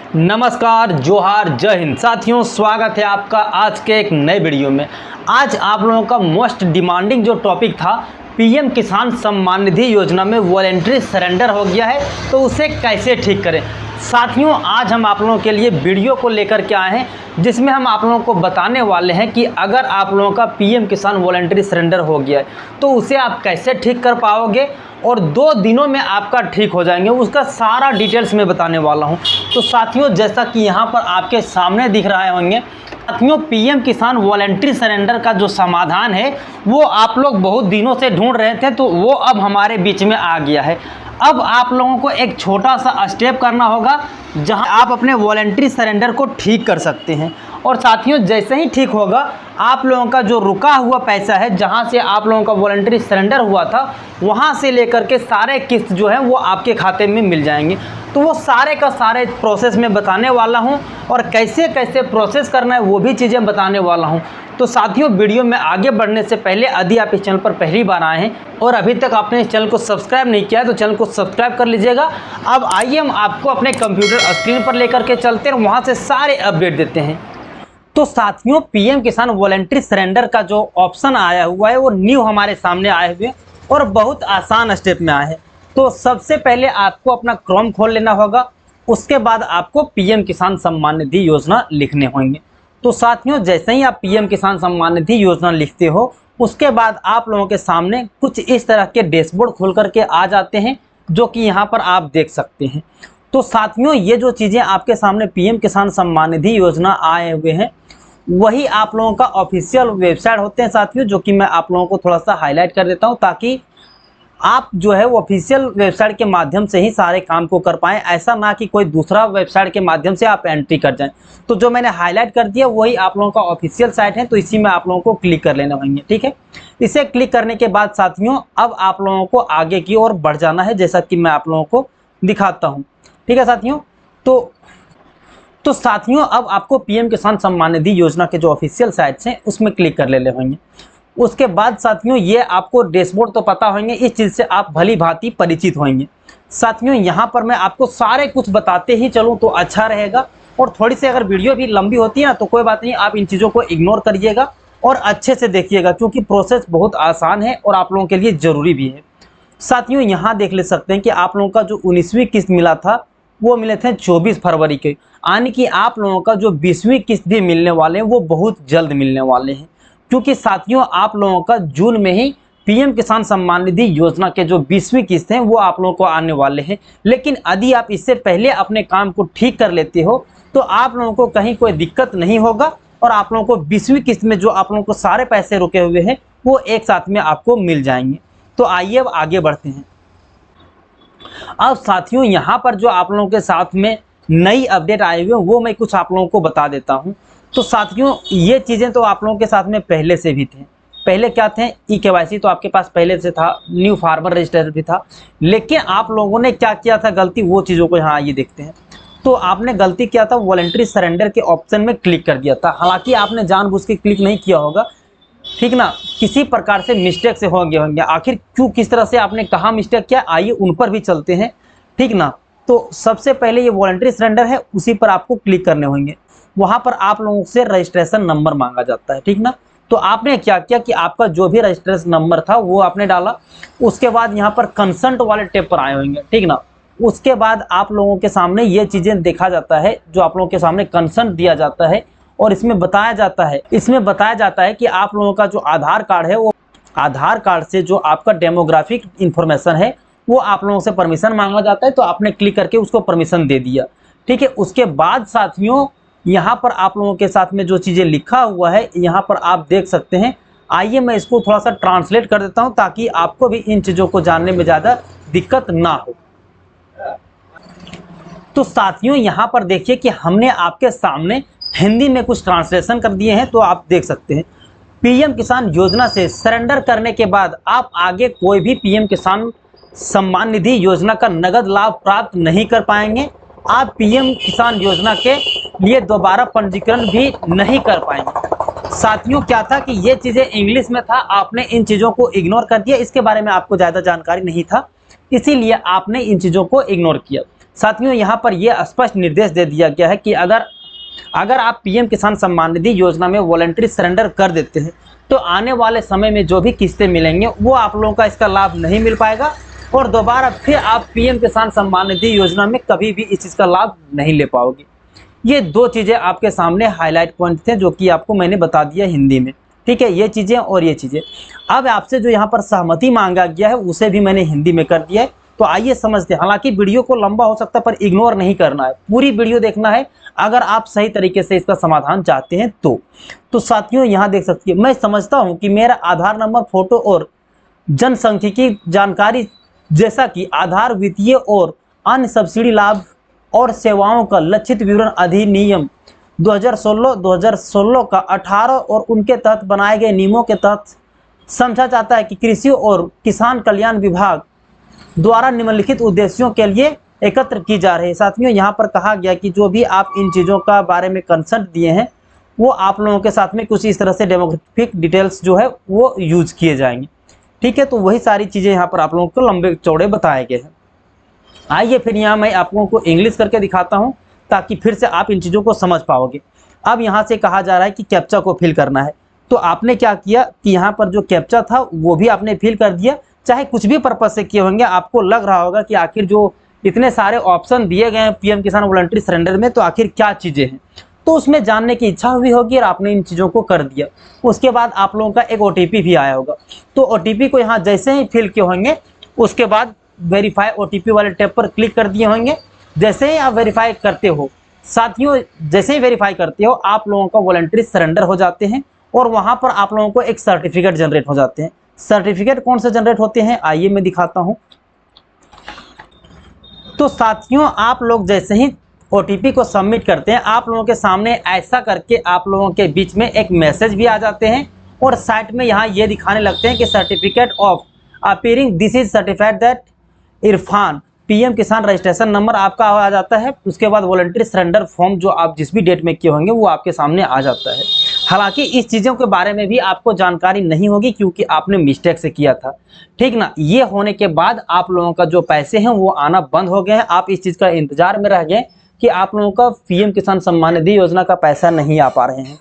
नमस्कार, जोहार, जय हिंद। साथियों, स्वागत है आपका आज के एक नए वीडियो में। आज आप लोगों का मोस्ट डिमांडिंग जो टॉपिक था, पीएम किसान सम्मान निधि योजना में वॉलेंट्री सरेंडर हो गया है, तो उसे कैसे ठीक करें। साथियों, आज हम आप लोगों के लिए वीडियो को लेकर के आए हैं, जिसमें हम आप लोगों को बताने वाले हैं कि अगर आप लोगों का पीएम किसान वॉलेंट्री सरेंडर हो गया है तो उसे आप कैसे ठीक कर पाओगे और 2 दिनों में आपका ठीक हो जाएंगे, उसका सारा डिटेल्स मैं बताने वाला हूं। तो साथियों, जैसा कि यहां पर आपके सामने दिख रहा होंगे, साथियों पीएम किसान वॉलेंट्री सरेंडर का जो समाधान है वो आप लोग बहुत दिनों से ढूंढ रहे थे, तो वो अब हमारे बीच में आ गया है। अब आप लोगों को एक छोटा सा स्टेप करना होगा जहां आप अपने वॉलेंट्री सरेंडर को ठीक कर सकते हैं। और साथियों, जैसे ही ठीक होगा, आप लोगों का जो रुका हुआ पैसा है, जहां से आप लोगों का वॉलेंट्री सरेंडर हुआ था, वहां से लेकर के सारे किस्त जो है वो आपके खाते में मिल जाएंगे। तो वो सारे का सारे प्रोसेस में बताने वाला हूं और कैसे कैसे प्रोसेस करना है वो भी चीज़ें बताने वाला हूं। तो साथियों, वीडियो में आगे बढ़ने से पहले यदि आप इस चैनल पर पहली बार आए हैं और अभी तक आपने इस चैनल को सब्सक्राइब नहीं किया है तो चैनल को सब्सक्राइब कर लीजिएगा। अब आइए हम आपको अपने कंप्यूटर स्क्रीन पर लेकर के चलते हैं, वहाँ से सारे अपडेट देते हैं। तो साथियों, पीएम किसान वॉलेंट्री सरेंडर का जो ऑप्शन आया हुआ है वो न्यू हमारे सामने आए हुए और बहुत आसान स्टेप में आए हैं। तो सबसे पहले आपको अपना क्रोम खोल लेना होगा, उसके बाद आपको पीएम किसान सम्मान निधि योजना लिखने होंगे। तो साथियों, जैसे ही आप पीएम किसान सम्मान निधि योजना लिखते हो, उसके बाद आप लोगों के सामने कुछ इस तरह के डैशबोर्ड खुल करके आ जाते हैं, जो कि यहाँ पर आप देख सकते हैं। तो साथियों, ये जो चीज़ें आपके सामने पीएम किसान सम्मान निधि योजना आए हुए हैं, वही आप लोगों का ऑफिशियल वेबसाइट होते हैं साथियों, जो कि मैं आप लोगों को थोड़ा सा हाईलाइट कर देता हूं, ताकि आप जो है वो ऑफिशियल वेबसाइट के माध्यम से ही सारे काम को कर पाएं। ऐसा ना कि कोई दूसरा वेबसाइट के माध्यम से आप एंट्री कर जाएं। तो जो मैंने हाईलाइट कर दिया वही आप लोगों का ऑफिशियल साइट है, तो इसी में आप लोगों को क्लिक कर लेना होंगे। ठीक है, इसे क्लिक करने के बाद साथियों, अब आप लोगों को आगे की ओर बढ़ जाना है, जैसा कि मैं आप लोगों को दिखाता हूँ। ठीक है साथियों, तो साथियों, अब आपको पीएम किसान सम्मान निधि योजना के जो ऑफिशियल साइट्स हैं उसमें क्लिक कर लेने होंगे। उसके बाद साथियों, ये आपको डैशबोर्ड तो पता होंगे, इस चीज़ से आप भली भांति परिचित होंगे। साथियों, यहाँ पर मैं आपको सारे कुछ बताते ही चलूँ तो अच्छा रहेगा, और थोड़ी सी अगर वीडियो भी लंबी होती है ना तो कोई बात नहीं, आप इन चीज़ों को इग्नोर करिएगा और अच्छे से देखिएगा, क्योंकि प्रोसेस बहुत आसान है और आप लोगों के लिए ज़रूरी भी है। साथियों, यहाँ देख ले सकते हैं कि आप लोगों का जो 19वीं किस्त मिला था वो मिले थे 24 फरवरी के, यानी कि आप लोगों का जो 20वीं किस्त भी मिलने वाले हैं वो बहुत जल्द मिलने वाले हैं। क्योंकि साथियों, आप लोगों का जून में ही पीएम किसान सम्मान निधि योजना के जो 20वीं किस्त हैं वो आप लोगों को आने वाले हैं। लेकिन यदि आप इससे पहले अपने काम को ठीक कर लेते हो तो आप लोगों को कहीं कोई दिक्कत नहीं होगा और आप लोगों को 20वीं किस्त में जो आप लोगों को सारे पैसे रुके हुए हैं वो एक साथ में आपको मिल जाएंगे। तो आइए अब आगे बढ़ते हैं। अब साथियों, यहाँ पर जो आप लोगों के साथ में नई अपडेट आए हुए हैं वो मैं कुछ आप लोगों को बता देता हूँ। तो साथियों, ये चीज़ें तो आप लोगों के साथ में पहले से भी थे। पहले क्या थे, ई-केवाईसी तो आपके पास पहले से था, न्यू फार्मर रजिस्टर भी था। लेकिन आप लोगों ने क्या किया था गलती, वो चीज़ों को यहाँ आइए देखते हैं। तो आपने गलती किया था, वॉलेंट्री सरेंडर के ऑप्शन में क्लिक कर दिया था। हालांकि आपने जानबूझ के क्लिक नहीं किया होगा, ठीक ना, किसी प्रकार से मिस्टेक से हो गया होंगे। आखिर क्यों, किस तरह से आपने कहा मिस्टेक किया, आइए उन पर भी चलते हैं। ठीक ना, तो सबसे पहले ये वॉलंटरी सरेंडर है, उसी पर आपको क्लिक करने होंगे। वहां पर आप लोगों से रजिस्ट्रेशन नंबर मांगा जाता है। ठीक ना, तो आपने क्या किया कि आपका जो भी रजिस्ट्रेशन नंबर था वो आपने डाला। उसके बाद यहाँ पर कंसेंट वाले टैब पर आए होंगे। ठीक ना, उसके बाद आप लोगों के सामने ये चीज़ें देखा जाता है, जो आप लोगों के सामने कंसेंट दिया जाता है, और इसमें बताया जाता है कि आप लोगों का जो आधार कार्ड है, वो आधार कार्ड से जो आपका डेमोग्राफिक इंफॉर्मेशन है वो आप लोगों से परमिशन मांगा जाता है। तो आपने क्लिक करके उसको परमिशन दे दिया। ठीक है, उसके बाद साथियों, यहाँ पर आप लोगों के साथ में जो चीज़ें लिखा हुआ है यहाँ पर आप देख सकते हैं। आइए मैं इसको थोड़ा सा ट्रांसलेट कर देता हूँ, ताकि आपको भी इन चीज़ों को जानने में ज़्यादा दिक्कत ना हो। तो साथियों, यहाँ पर देखिए कि हमने आपके सामने हिंदी में कुछ ट्रांसलेशन कर दिए हैं, तो आप देख सकते हैं। पीएम किसान योजना से सरेंडर करने के बाद आप आगे कोई भी पीएम किसान सम्मान निधि योजना का नगद लाभ प्राप्त नहीं कर पाएंगे। आप पीएम किसान योजना के लिए दोबारा पंजीकरण भी नहीं कर पाएंगे। साथियों, क्या था कि ये चीज़ें इंग्लिश में था, आपने इन चीज़ों को इग्नोर कर दिया। इसके बारे में आपको ज़्यादा जानकारी नहीं था, इसीलिए आपने इन चीज़ों को इग्नोर किया। साथियों यहाँ पर यह स्पष्ट निर्देश दे दिया गया है कि अगर आप पीएम किसान सम्मान निधि योजना में वॉलंटरी सरेंडर कर देते हैं तो आने वाले समय में जो भी किस्तें मिलेंगे वो आप लोगों का इसका लाभ नहीं मिल पाएगा और दोबारा फिर आप पीएम किसान सम्मान निधि योजना में कभी भी इस चीज़ का लाभ नहीं ले पाओगे। ये दो चीज़ें आपके सामने हाईलाइट पॉइंट थे जो कि आपको मैंने बता दिया हिंदी में, ठीक है, ये चीज़ें और ये चीज़ें। अब आपसे जो यहाँ पर सहमति मांगा गया है उसे भी मैंने हिंदी में कर दिया है। तो आइए समझते हैं। हालांकि वीडियो को लंबा हो सकता है पर इग्नोर नहीं करना है, पूरी वीडियो देखना है अगर आप सही तरीके से इसका समाधान चाहते हैं तो साथियों यहाँ देख सकते हैं, मैं समझता हूँ कि मेरा आधार नंबर, फोटो और जनसांख्यिकी जानकारी जैसा कि आधार, वित्तीय और अन्य सब्सिडी लाभ और सेवाओं का लक्षित विवरण अधिनियम 2016 का 18 और उनके तहत बनाए गए नियमों के तहत समझा जाता है कि कृषि और किसान कल्याण विभाग द्वारा निम्नलिखित उद्देश्यों के लिए एकत्र की जा रही है। साथियों यहाँ पर कहा गया कि जो भी आप इन चीज़ों का बारे में कंसेंट दिए हैं वो आप लोगों के साथ में कुछ इस तरह से डेमोग्राफिक डिटेल्स जो है वो यूज किए जाएंगे, ठीक है। तो वही सारी चीज़ें यहाँ पर आप लोगों को लंबे चौड़े बताए गए हैं। आइए फिर यहाँ मैं आप लोगों को इंग्लिश करके दिखाता हूँ ताकि फिर से आप इन चीज़ों को समझ पाओगे। अब यहाँ से कहा जा रहा है कि कैप्चा को फिल करना है, तो आपने क्या किया कि यहाँ पर जो कैप्चा था वो भी आपने फिल कर दिया, चाहे कुछ भी पर्पज से किए होंगे। आपको लग रहा होगा कि आखिर जो इतने सारे ऑप्शन दिए गए हैं पीएम किसान वॉलंटरी सरेंडर में तो आखिर क्या चीज़ें हैं, तो उसमें जानने की इच्छा हुई होगी और आपने इन चीज़ों को कर दिया। उसके बाद आप लोगों का एक OTP भी आया होगा, तो OTP को यहाँ जैसे ही फिल किए होंगे उसके बाद वेरीफाई OTP वाले टैब पर क्लिक कर दिए होंगे। जैसे ही आप वेरीफाई करते हो साथियों, जैसे ही वेरीफाई करते हो आप लोगों का वॉलंटरी सरेंडर हो जाते हैं और वहाँ पर आप लोगों को एक सर्टिफिकेट जनरेट हो जाते हैं। सर्टिफिकेट कौन से जनरेट होते हैं आइए मैं दिखाता हूँ। तो साथियों आप लोग जैसे ही OTP को सबमिट करते हैं आप लोगों के सामने ऐसा करके आप लोगों के बीच में एक मैसेज भी आ जाते हैं और साइट में यहाँ ये दिखाने लगते हैं कि certificate of appearing this is certified that Irfan PM किसान रजिस्ट्रेशन नंबर आपका आ जाता है। उसके बाद वॉलंटरी सरेंडर फॉर्म जो आप जिस भी डेट में किए होंगे वो आपके सामने आ जाता है। हालांकि इस चीज़ों के बारे में भी आपको जानकारी नहीं होगी क्योंकि आपने मिस्टेक से किया था, ठीक ना। ये होने के बाद आप लोगों का जो पैसे हैं वो आना बंद हो गए हैं। आप इस चीज़ का इंतजार में रह गए कि आप लोगों का पीएम किसान सम्मान निधि योजना का पैसा नहीं आ पा रहे हैं।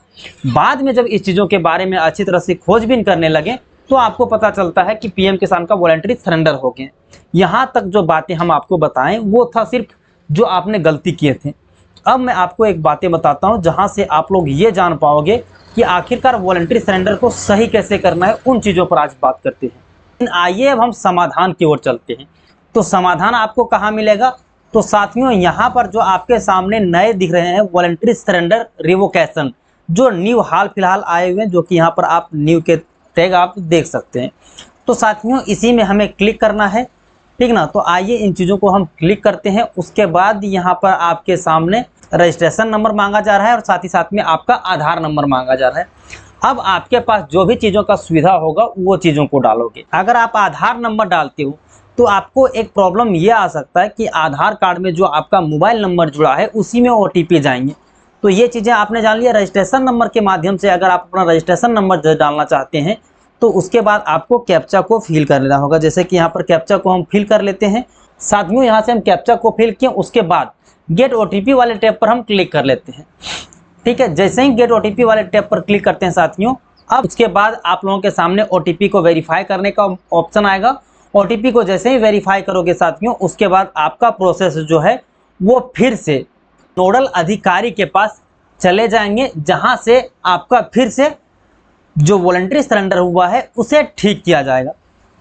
बाद में जब इस चीज़ों के बारे में अच्छी तरह से खोजबीन करने लगे तो आपको पता चलता है कि पीएम किसान का वॉलंटरी सरेंडर हो गए। यहाँ तक जो बातें हम आपको बताएं वो था सिर्फ जो आपने गलती किए थे। अब मैं आपको एक बातें बताता हूँ जहाँ से आप लोग ये जान पाओगे कि आखिरकार वॉलंटरी सरेंडर को सही कैसे करना है। उन चीज़ों पर आज बात करते हैं। आइए अब हम समाधान की ओर चलते हैं। तो समाधान आपको कहाँ मिलेगा, तो साथियों यहाँ पर जो आपके सामने नए दिख रहे हैं वॉलंटरी सरेंडर रिवोकेशन जो न्यू हाल फिलहाल आए हुए हैं, जो कि यहाँ पर आप न्यू के टैग आप देख सकते हैं। तो साथियों इसी में हमें क्लिक करना है, ठीक ना। तो आइए इन चीज़ों को हम क्लिक करते हैं। उसके बाद यहाँ पर आपके सामने रजिस्ट्रेशन नंबर मांगा जा रहा है और साथ ही साथ में आपका आधार नंबर मांगा जा रहा है। अब आपके पास जो भी चीज़ों का सुविधा होगा वो चीज़ों को डालोगे। अगर आप आधार नंबर डालते हो तो आपको एक प्रॉब्लम ये आ सकता है कि आधार कार्ड में जो आपका मोबाइल नंबर जुड़ा है उसी में OTP जाएंगे। तो ये चीज़ें आपने जान लिया। रजिस्ट्रेशन नंबर के माध्यम से अगर आप अपना रजिस्ट्रेशन नंबर डालना चाहते हैं तो उसके बाद आपको कैप्चा को फिल कर लेना होगा। जैसे कि यहाँ पर कैप्चा को हम फिल कर लेते हैं। साथियों यहाँ से हम कैप्चा को फिल किए, उसके बाद गेट OTP वाले टैब पर हम क्लिक कर लेते हैं, ठीक है। जैसे ही गेट OTP वाले टैब पर क्लिक करते हैं साथियों, अब उसके बाद आप लोगों के सामने OTP को वेरीफाई करने का ऑप्शन आएगा। OTP को जैसे ही वेरीफाई करोगे साथियों उसके बाद आपका प्रोसेस जो है वो फिर से नोडल अधिकारी के पास चले जाएंगे, जहाँ से आपका फिर से जो वॉलंटरी सरेंडर हुआ है उसे ठीक किया जाएगा।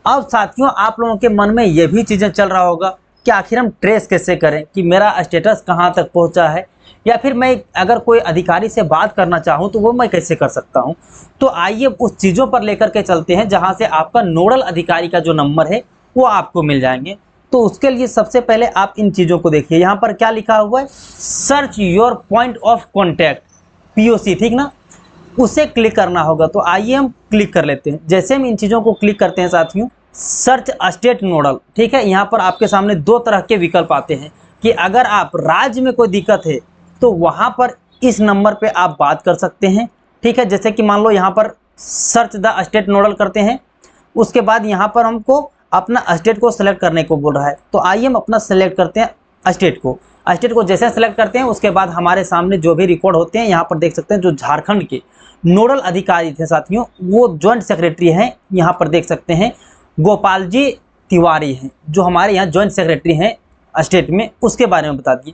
अब साथियों आप लोगों के मन में ये भी चीज़ें चल रहा होगा कि आखिर हम ट्रेस कैसे करें कि मेरा स्टेटस कहाँ तक पहुँचा है, या फिर मैं अगर कोई अधिकारी से बात करना चाहूँ तो वो मैं कैसे कर सकता हूँ। तो आइए उस चीज़ों पर लेकर के चलते हैं जहाँ से आपका नोडल अधिकारी का जो नंबर है वो आपको मिल जाएंगे। तो उसके लिए सबसे पहले आप इन चीज़ों को देखिए। यहाँ पर क्या लिखा हुआ है, search your point of contact POC, ठीक ना, उसे क्लिक करना होगा। तो आइए हम क्लिक कर लेते हैं। जैसे हम इन चीज़ों को क्लिक करते हैं साथियों, सर्च स्टेट नोडल, ठीक है। यहाँ पर आपके सामने दो तरह के विकल्प आते हैं कि अगर आप राज्य में कोई दिक्कत है तो वहाँ पर इस नंबर पे आप बात कर सकते हैं, ठीक है। जैसे कि मान लो यहाँ पर सर्च द स्टेट नोडल करते हैं, उसके बाद यहाँ पर हमको अपना स्टेट को सेलेक्ट करने को बोल रहा है। तो आइए हम अपना सेलेक्ट करते हैं स्टेट को जैसे सेलेक्ट करते हैं उसके बाद हमारे सामने जो भी रिकॉर्ड होते हैं यहाँ पर देख सकते हैं, जो झारखंड के नोडल अधिकारी थे साथियों वो ज्वाइंट सेक्रेटरी हैं, यहाँ पर देख सकते हैं गोपाल जी तिवारी हैं, जो हमारे यहाँ ज्वाइंट सेक्रेटरी हैं स्टेट में, उसके बारे में बता दिए।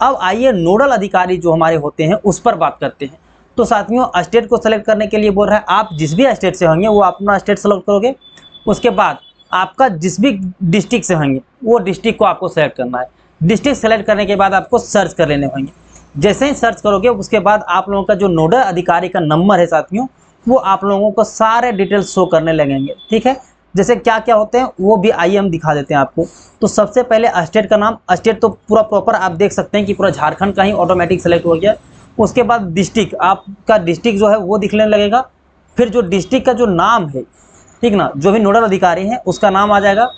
अब आइए नोडल अधिकारी जो हमारे होते हैं उस पर बात करते हैं। तो साथियों स्टेट को सेलेक्ट करने के लिए बोल रहा है, आप जिस भी स्टेट से होंगे वो अपना स्टेट सेलेक्ट करोगे, उसके बाद आपका जिस भी डिस्ट्रिक्ट से होंगे वो डिस्ट्रिक्ट को आपको सेलेक्ट करना है। डिस्ट्रिक्ट सेलेक्ट करने के बाद आपको सर्च कर लेने होंगे। जैसे ही सर्च करोगे उसके बाद आप लोगों का जो नोडल अधिकारी का नंबर है साथियों वो आप लोगों को सारे डिटेल्स शो करने लगेंगे। ठीक है, जैसे क्या क्या होते हैं वो भी आइए हम दिखा देते हैं आपको। तो सबसे पहले स्टेट का नाम, स्टेट तो पूरा प्रॉपर आप देख सकते हैं कि पूरा झारखंड का ही ऑटोमेटिक सेलेक्ट हो गया। उसके बाद डिस्ट्रिक्ट, आपका डिस्ट्रिक्ट जो है वो दिखने लगेगा। फिर जो डिस्ट्रिक्ट का जो नाम है, ठीक ना, जो भी नोडल अधिकारी हैं उसका नाम आ जाएगा।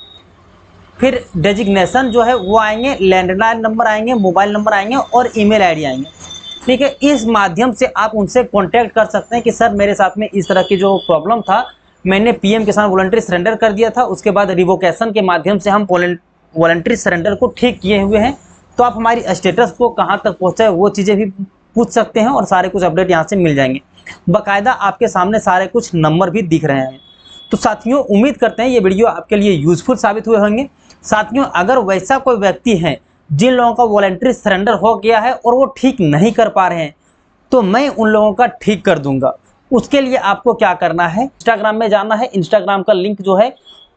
फिर डेजिग्नेशन जो है वो आएंगे, लैंडलाइन नंबर आएंगे, मोबाइल नंबर आएंगे और ईमेल आईडी आएंगे। ठीक है, इस माध्यम से आप उनसे कांटेक्ट कर सकते हैं कि सर मेरे साथ में इस तरह की जो प्रॉब्लम था, मैंने पीएम किसान वॉलंटरी सरेंडर कर दिया था, उसके बाद रिवोकेशन के माध्यम से हम वॉलंटरी सरेंडर को ठीक किए हुए हैं, तो आप हमारी स्टेटस को कहाँ तक पहुँचा है वो चीज़ें भी पूछ सकते हैं और सारे कुछ अपडेट यहाँ से मिल जाएंगे। बाकायदा आपके सामने सारे कुछ नंबर भी दिख रहे हैं। तो साथियों उम्मीद करते हैं ये वीडियो आपके लिए यूजफुल साबित हुए होंगे। साथियों अगर वैसा कोई व्यक्ति है जिन लोगों का वॉलंटरी सरेंडर हो गया है और वो ठीक नहीं कर पा रहे हैं, तो मैं उन लोगों का ठीक कर दूंगा। उसके लिए आपको क्या करना है, इंस्टाग्राम में जाना है। इंस्टाग्राम का लिंक जो है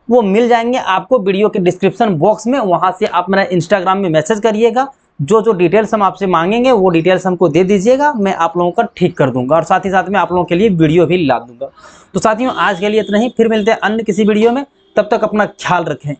वो मिल जाएंगे आपको वीडियो के डिस्क्रिप्शन बॉक्स में, वहां से आप मेरा इंस्टाग्राम में मैसेज करिएगा। जो जो डिटेल्स हम आपसे मांगेंगे वो डिटेल्स हमको दे दीजिएगा, मैं आप लोगों का ठीक कर दूंगा और साथ ही साथ में आप लोगों के लिए वीडियो भी ला दूंगा। तो साथियों आज के लिए इतना ही, फिर मिलते हैं अन्य किसी वीडियो में, तब तक अपना ख्याल रखें।